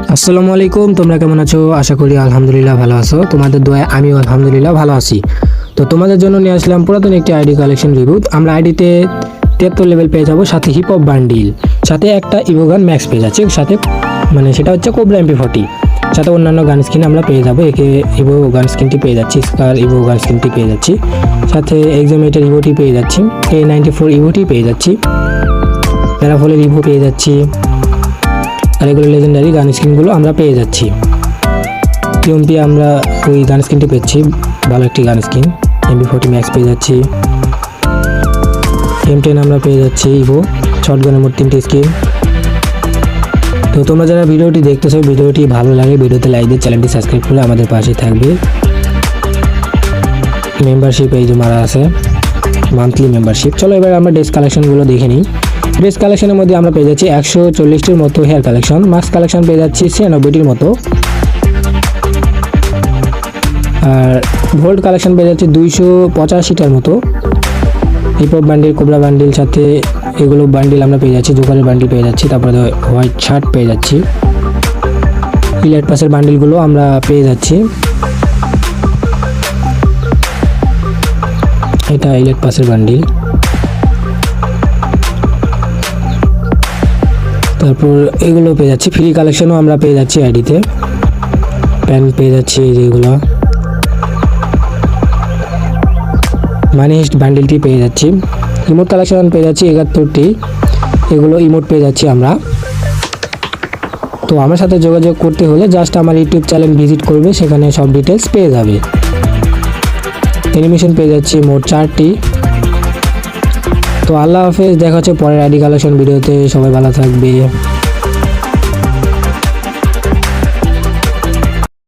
আসসালামু আলাইকুম, তোমরা কেমন আছো? আশা করি আলহামদুলিল্লাহ ভালো আছো। তোমাদের দোয়ায় আমিও আলহামদুলিল্লাহ ভালো আছি। তো তোমাদের জন্য নিয়ে আসলাম পুরাতন একটি আইডি কালেকশন রিভিউ। আমরা আইডিতে 73 লেভেল পেয়ে যাবো, সাথে হিপ হপ বান্ডিল, সাথে একটা ইভোগান ম্যাক্স পেয়ে যাচ্ছে, সাথে সেটা হচ্ছে কোবরা MP40, সাথে অন্যান্য গান স্কিন আমরা পেয়ে যাবো। একে ইভো গান স্কিনটি পেয়ে যাচ্ছি, স্কার ইভো গান স্কিনটি পেয়ে যাচ্ছি, সাথে এক্সামেটার ইভোটি পেয়ে যাচ্ছি, A94 ইভোটি পেয়ে যাচ্ছি, প্যারাফলের ইভো পেয়ে যাচ্ছি, আর এগুলো লেজেন্ডারি গান স্কিনগুলো আমরা পেয়ে যাচ্ছি। টিএমপি আমরা ওই গান স্কিনটি পেয়েছি, ভালো একটি গান স্কিন। MP40 ম্যাক্স পেয়ে যাচ্ছি, M10 আমরা পেয়ে যাচ্ছি, ইভো শটগানের মোট 3টে স্কিন। তো তোমরা যারা ভিডিওটি দেখতেছো, ভিডিওটি ভালো লাগে ভিডিওতে লাইক দিয়ে চ্যানেলটি সাবস্ক্রাইব করে আমাদের পাশে থাকবে। মেম্বারশিপ এই যে মারা আছে, মান্থলি মেম্বারশিপ। চলো এবার আমরা ড্রেস কালেকশনগুলো দেখে নিই। ড্রেস কালেকশনের মধ্যে আমরা পেয়ে যাচ্ছি 140টির মতো হেয়ার কালেকশন, মাস্ক কালেকশন পেয়ে যাচ্ছি 96টির মতো, আর ভোল্ট কালেকশন পেয়ে যাচ্ছে 285টার মতো। Hip hop bundle, cobra bundle, সাথে এগুলো বান্ডিল আমরা পেয়ে যাচ্ছি, জোকারের বান্ডিল পেয়ে যাচ্ছি, তারপরে হোয়াইট শার্ট পেয়ে যাচ্ছি। ইলাইট পাসের বান্ডিলগুলো আমরা পেয়ে যাচ্ছি, এটা ইলাইট পাসের বান্ডিল। তারপর এগুলো পেয়ে যাচ্ছি, ফ্রি কালেকশনও আমরা পেয়ে যাচ্ছি আইডিতে। প্যান্ট পেয়ে যাচ্ছি যেগুলো, মানি হিস্ট বান্ডিলটি পেয়ে যাচ্ছি। ইমোট কালেকশন পেয়ে যাচ্ছি 71টি, এগুলো ইমোট পেয়ে যাচ্ছি আমরা। তো আমার সাথে যোগাযোগ করতে হলে জাস্ট আমার ইউটিউব চ্যানেল ভিজিট করবে, সেখানে সব ডিটেলস পেয়ে যাবে। অ্যানিমেশন পেয়ে যাচ্ছি মোট 4টি। তো আল্লাহ হাফেজ, দেখা হচ্ছে পরের আইডি কালেকশন ভিডিওতে। সবাই ভালো থাকবে।